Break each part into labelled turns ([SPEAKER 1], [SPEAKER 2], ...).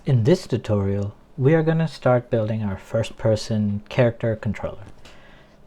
[SPEAKER 1] In this tutorial, we are going to start building our first-person character controller.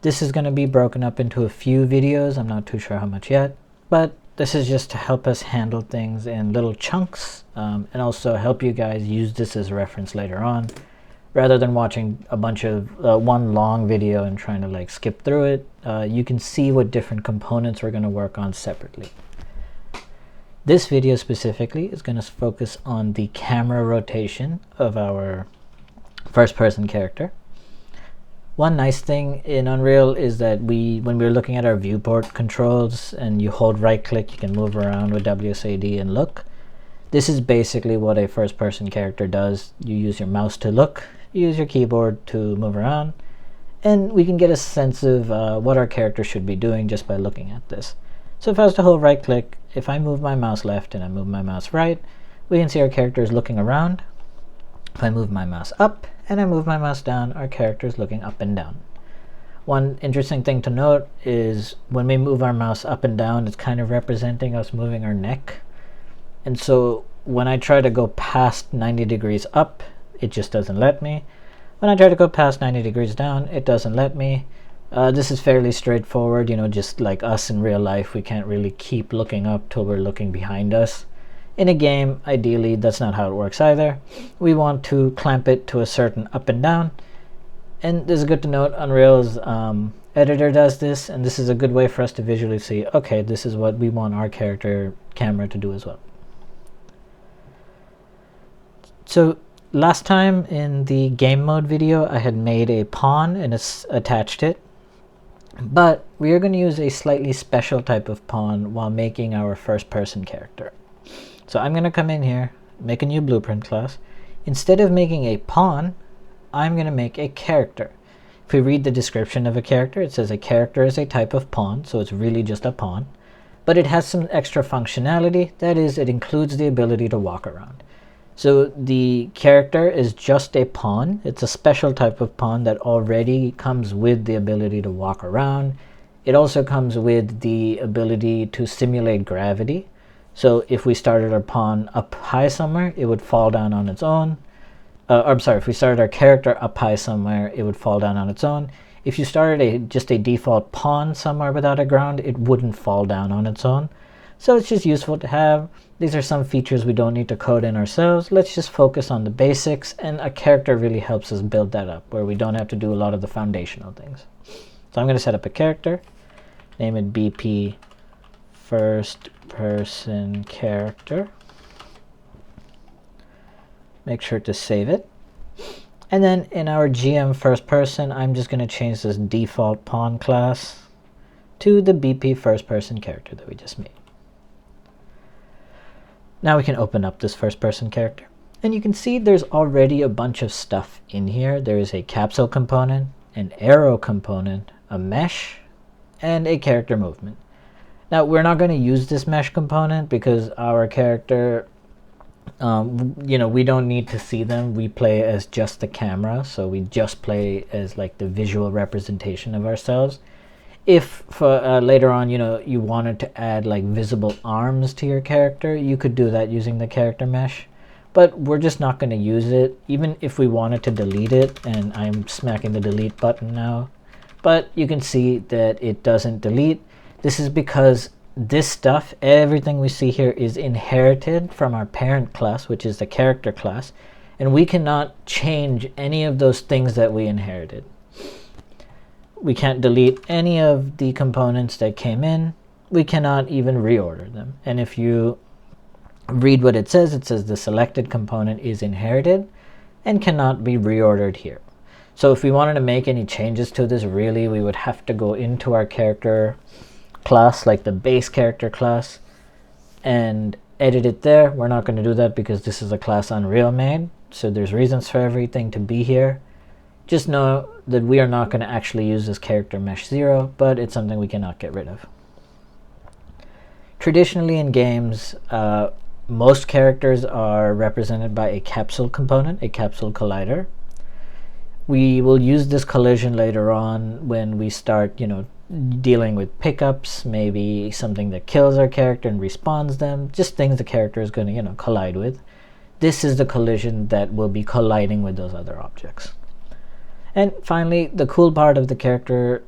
[SPEAKER 1] This is going to be broken up into a few videos, I'm not too sure how much yet, but this is just to help us handle things in little chunks and also help you guys use this as a reference later on, rather than watching a bunch of one long video and trying to like skip through it. You can see what different components we're going to work on separately. This video specifically is going to focus on the camera rotation of our first-person character. One nice thing in Unreal is that when we're looking at our viewport controls and you hold right-click, you can move around with WSAD and look. This is basically what a first-person character does. You use your mouse to look, you use your keyboard to move around, and we can get a sense of what our character should be doing just by looking at this. So if I was to hold right click, if I move my mouse left and I move my mouse right, we can see our character is looking around. If I move my mouse up and I move my mouse down, our character is looking up and down. One interesting thing to note is when we move our mouse up and down, it's kind of representing us moving our neck. And so when I try to go past 90 degrees up, it just doesn't let me. When I try to go past 90 degrees down, it doesn't let me. This is fairly straightforward, just like us in real life, we can't really keep looking up till we're looking behind us. In a game, ideally, that's not how it works either. We want to clamp it to a certain up and down. And this is good to note, Unreal's editor does this, and this is a good way for us to visually see, okay, this is what we want our character camera to do as well. So last time in the game mode video, I had made a pawn and attached it. But we are going to use a slightly special type of pawn while making our first-person character. So I'm going to come in here, make a new blueprint class. Instead of making a pawn, I'm going to make a character. If we read the description of a character, it says a character is a type of pawn, so it's really just a pawn. But it has some extra functionality. That is, it includes the ability to walk around. So the character is just a pawn. It's a special type of pawn that already comes with the ability to walk around. It also comes with the ability to simulate gravity. So if we started our pawn up high somewhere, it would fall down on its own. If we started our character up high somewhere, it would fall down on its own. If you started just a default pawn somewhere without a ground, it wouldn't fall down on its own. So it's just useful to have. These are some features we don't need to code in ourselves. Let's just focus on the basics, and a character really helps us build that up, where we don't have to do a lot of the foundational things. So I'm going to set up a character, name it BP first person character. Make sure to save it. And then in our GM first person, I'm just going to change this default pawn class to the BP first person character that we just made. Now we can open up this first-person character. And you can see there's already a bunch of stuff in here. There is a capsule component, an arrow component, a mesh, and a character movement. Now we're not going to use this mesh component because our character, we don't need to see them. We play as just the camera, so we just play as like the visual representation of ourselves. If later on, you wanted to add like visible arms to your character, you could do that using the character mesh. But we're just not going to use it, even if we wanted to delete it. And I'm smacking the delete button now. But you can see that it doesn't delete. This is because this stuff, everything we see here, is inherited from our parent class, which is the character class. And we cannot change any of those things that we inherited. We can't delete any of the components that came in. We cannot even reorder them. And if you read what it says the selected component is inherited and cannot be reordered here. So if we wanted to make any changes to this, really, we would have to go into our character class, like the base character class, and edit it there. We're not going to do that because this is a class Unreal made. So there's reasons for everything to be here. Just know that we are not going to actually use this character mesh 0, but it's something we cannot get rid of. Traditionally in games, most characters are represented by a capsule component, a capsule collider. We will use this collision later on when we start, dealing with pickups, maybe something that kills our character and respawns them, just things the character is going to, collide with. this is the collision that will be colliding with those other objects. And finally, the cool part of the character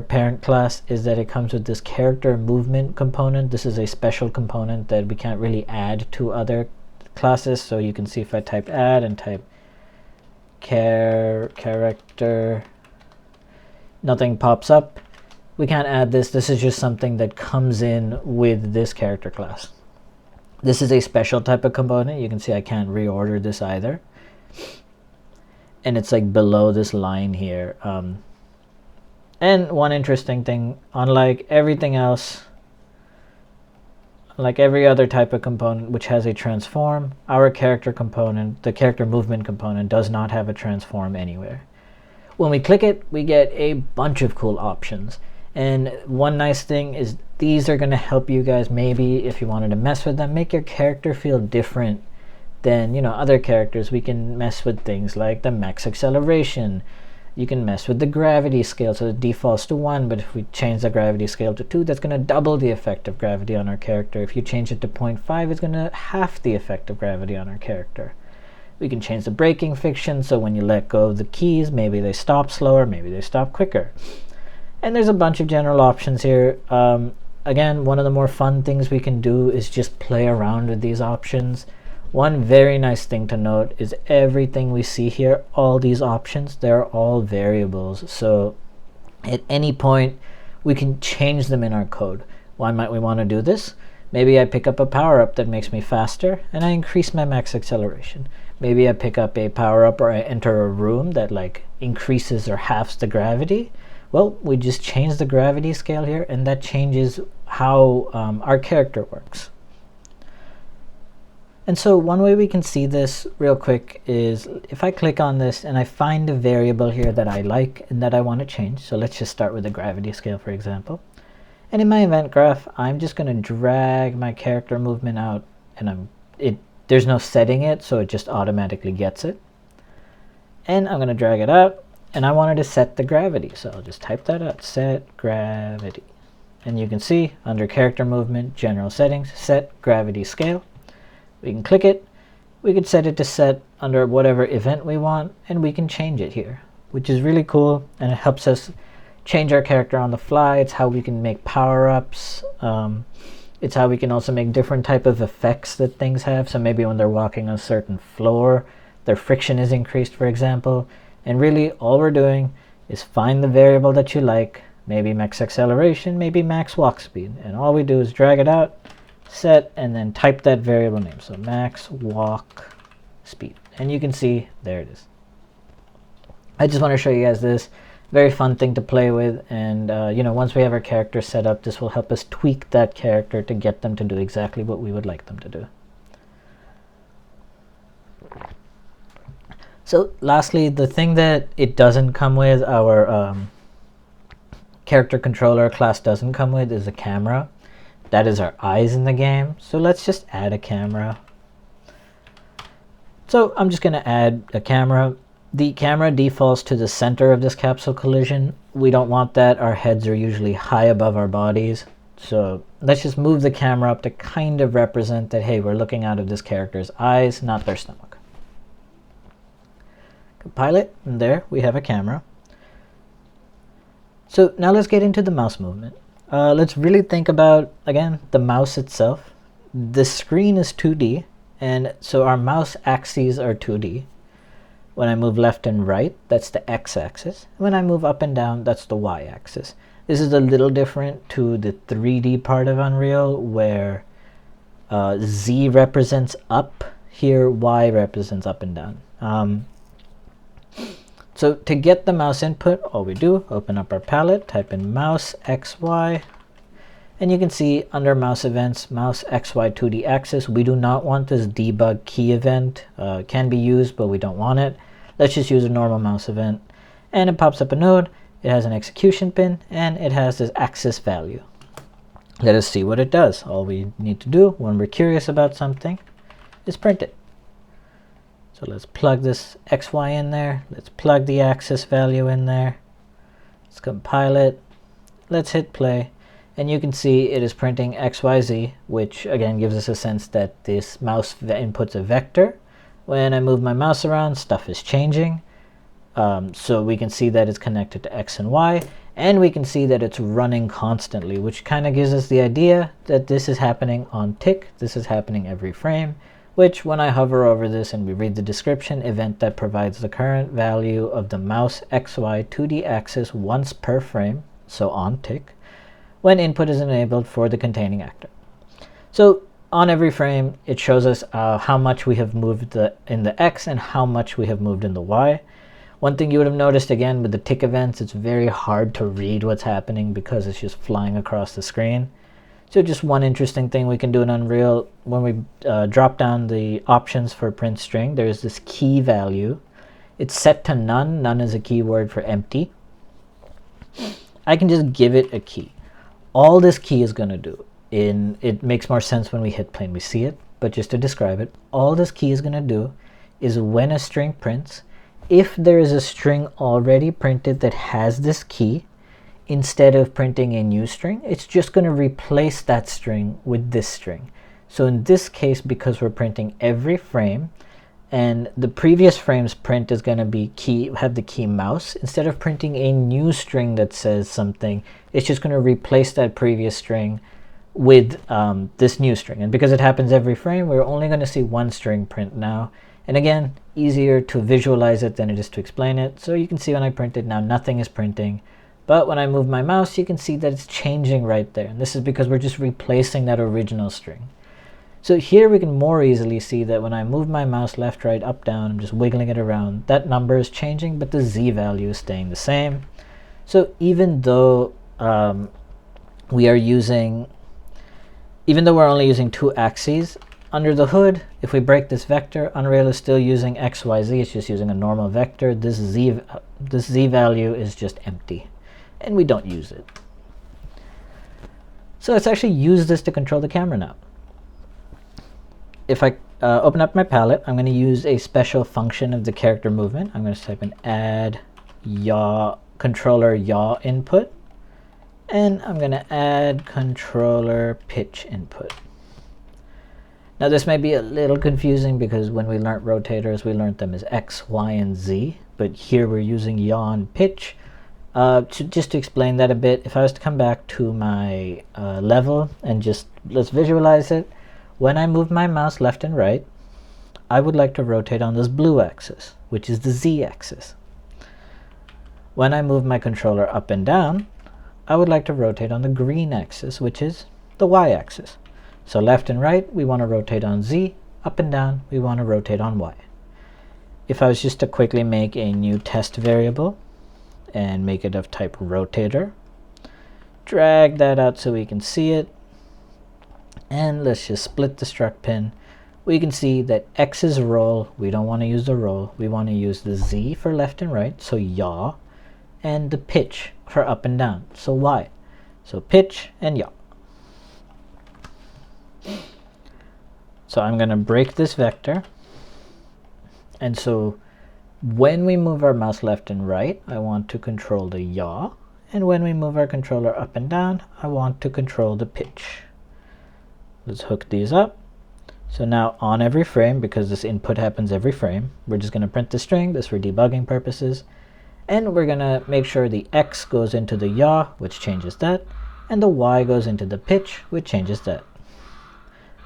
[SPEAKER 1] parent class is that it comes with this character movement component. This is a special component that we can't really add to other classes. So you can see if I type add and type character, nothing pops up. We can't add this. This is just something that comes in with this character class. This is a special type of component. You can see I can't reorder this either. And it's like below this line here. And one interesting thing, unlike everything else, like every other type of component which has a transform, our character component, the character movement component, does not have a transform anywhere. When we click it, we get a bunch of cool options. And one nice thing is these are going to help you guys, maybe if you wanted to mess with them, make your character feel different than, you know, other characters. We can mess with things like the max acceleration. You can mess with the gravity scale, so it defaults to 1, but if we change the gravity scale to 2, that's going to double the effect of gravity on our character. If you change it to 0.5, it's going to half the effect of gravity on our character. We can change the braking friction, so when you let go of the keys, maybe they stop slower, maybe they stop quicker. And there's a bunch of general options here. Again, one of the more fun things we can do is just play around with these options. One very nice thing to note is everything we see here, all these options, they're all variables. So at any point, we can change them in our code. Why might we want to do this? Maybe I pick up a power-up that makes me faster, and I increase my max acceleration. Maybe I pick up a power-up or I enter a room that like increases or halves the gravity. Well, we just change the gravity scale here, and that changes how our character works. And so one way we can see this real quick is if I click on this and I find a variable here that I like and that I want to change. So let's just start with the gravity scale, for example. And in my event graph, I'm just going to drag my character movement out, and there's no setting it, so it just automatically gets it. And I'm going to drag it out, and I wanted to set the gravity. So I'll just type that out, set gravity. And you can see under character movement, general settings, set gravity scale. We can click it, we could set it to set under whatever event we want, and we can change it here, which is really cool, and it helps us change our character on the fly. It's how we can make power-ups. It's how we can also make different type of effects that things have. So maybe when they're walking on a certain floor, their friction is increased, for example. And really all we're doing is find the variable that you like, maybe max acceleration, maybe max walk speed. And all we do is drag it out, set, and then type that variable name. So max walk speed. And you can see there it is. I just want to show you guys this. Very fun thing to play with. And you know, once we have our character set up, this will help us tweak that character to get them to do exactly what we would like them to do. So lastly, the thing that it doesn't come with, our character controller class doesn't come with, is a camera. That is our eyes in the game. So let's just add a camera. So I'm just going to add a camera. The camera defaults to the center of this capsule collision. We don't want that. Our heads are usually high above our bodies. So let's just move the camera up to kind of represent that, hey, we're looking out of this character's eyes, not their stomach. Compile it, and there we have a camera. So now let's get into the mouse movement. Let's really think about, again, the mouse itself. The screen is 2D, and so our mouse axes are 2D. When I move left and right, that's the x-axis. When I move up and down, that's the y-axis. This is a little different to the 3D part of Unreal, where z represents up. Here, y represents up and down. So to get the mouse input, all we do, open up our palette, type in mouse XY, and you can see under mouse events, mouse XY 2D axis, we do not want this debug key event. It can be used, but we don't want it. Let's just use a normal mouse event. And it pops up a node, it has an execution pin, and it has this axis value. Let us see what it does. All we need to do when we're curious about something is print it. So let's plug this XY in there. Let's plug the axis value in there. Let's compile it. Let's hit play. and you can see it is printing XYZ, which again gives us a sense that this mouse inputs a vector. When I move my mouse around, stuff is changing. So we can see that it's connected to X and Y, and we can see that it's running constantly, which kind of gives us the idea that this is happening on tick. This is happening every frame, which when I hover over this and we read the description, event that provides the current value of the mouse XY 2D axis once per frame, so on tick, when input is enabled for the containing actor. So on every frame, it shows us how much we have moved in the X and how much we have moved in the Y. One thing you would have noticed again with the tick events, it's very hard to read what's happening because it's just flying across the screen. So just one interesting thing we can do in Unreal, when we drop down the options for print string, there's this key value. It's set to none. None is a keyword for empty. I can just give it a key. All this key is going to do, it makes more sense when we hit play and we see it, but just to describe it, all this key is going to do is when a string prints, if there is a string already printed that has this key, instead of printing a new string, it's just going to replace that string with this string. So in this case, because we're printing every frame, and the previous frame's print is going to be have the key mouse, instead of printing a new string that says something, it's just going to replace that previous string with this new string. And because it happens every frame, we're only going to see one string print now. And again, easier to visualize it than it is to explain it. So you can see when I print it now, nothing is printing. But when I move my mouse, you can see that it's changing right there. And this is because we're just replacing that original string. So here we can more easily see that when I move my mouse left, right, up, down, I'm just wiggling it around, that number is changing, but the Z value is staying the same. So even though we're only using two axes, under the hood, if we break this vector, Unreal is still using X, Y, Z. It's just using a normal vector. This Z value is just empty, and we don't use it. So let's actually use this to control the camera now. If I open up my palette, I'm going to use a special function of the character movement. I'm going to type in add yaw controller yaw input, and I'm going to add controller pitch input. Now this may be a little confusing because when we learned rotators, we learned them as X, Y, and Z, but here we're using yaw and pitch. Just to explain that a bit, if I was to come back to my level and let's visualize it. When I move my mouse left and right, I would like to rotate on this blue axis, which is the Z axis. When I move my controller up and down, I would like to rotate on the green axis, which is the Y axis. So left and right, we want to rotate on Z. Up and down, we want to rotate on Y. If I was just to quickly make a new test variable and make it of type rotator, drag that out so we can see it, and let's just split the struct pin. We can see that X is roll. We don't want to use the roll. We want to use the Z for left and right, so yaw, and the pitch for up and down, so Y. So pitch and yaw. So I'm going to break this vector. And so when we move our mouse left and right, I want to control the yaw. And when we move our controller up and down, I want to control the pitch. Let's hook these up. So now on every frame, because this input happens every frame, we're just going to print the string, this for debugging purposes. And we're going to make sure the X goes into the yaw, which changes that, and the Y goes into the pitch, which changes that.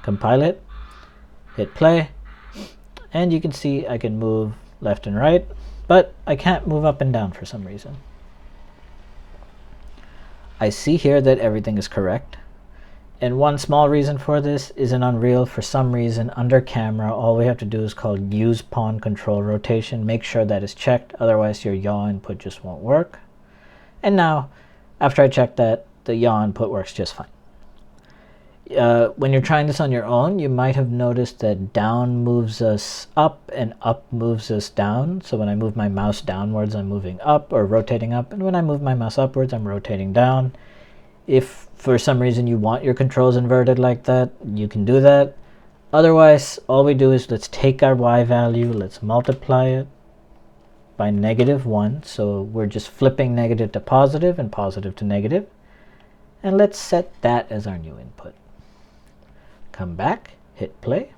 [SPEAKER 1] Compile it, hit play, and you can see I can move left and right, but I can't move up and down for some reason. I see here that everything is correct. And one small reason for this is in Unreal, for some reason, under camera, all we have to do is call use pawn control rotation. Make sure that is checked, otherwise your yaw input just won't work. And now, after I check that, the yaw input works just fine. When you're trying this on your own, you might have noticed that down moves us up and up moves us down. So when I move my mouse downwards, I'm moving up or rotating up. And when I move my mouse upwards, I'm rotating down. If for some reason you want your controls inverted like that, you can do that. Otherwise, all we do is let's take our Y value, let's multiply it by -1. So we're just flipping negative to positive and positive to negative. And let's set that as our new input. Come back, hit play,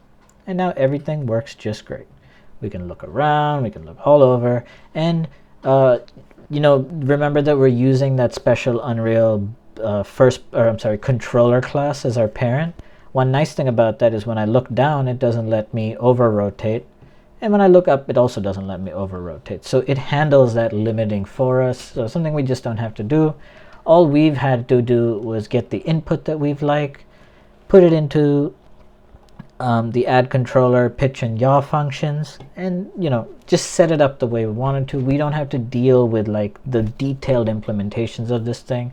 [SPEAKER 1] and now everything works just great. We can look around, we can look all over, and remember that we're using that special Unreal controller class as our parent. One nice thing about that is when I look down, it doesn't let me over rotate, and when I look up, it also doesn't let me over rotate. So it handles that limiting for us, so something we just don't have to do. All we've had to do was get the input that we've like, put it into the add controller pitch and yaw functions, and just set it up the way we wanted to. We don't have to deal with like the detailed implementations of this thing.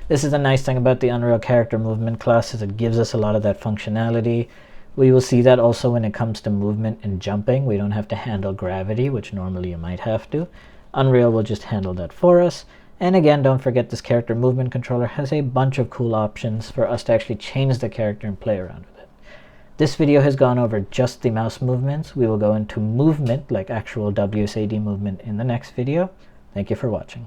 [SPEAKER 1] This is the nice thing about the Unreal Character Movement class, is it gives us a lot of that functionality. We will see that also when it comes to movement and jumping. We don't have to handle gravity, which normally you might have to. Unreal will just handle that for us. And again, don't forget this character movement controller has a bunch of cool options for us to actually change the character and play around with it. This video has gone over just the mouse movements. We will go into movement, like actual WSAD movement, in the next video. Thank you for watching.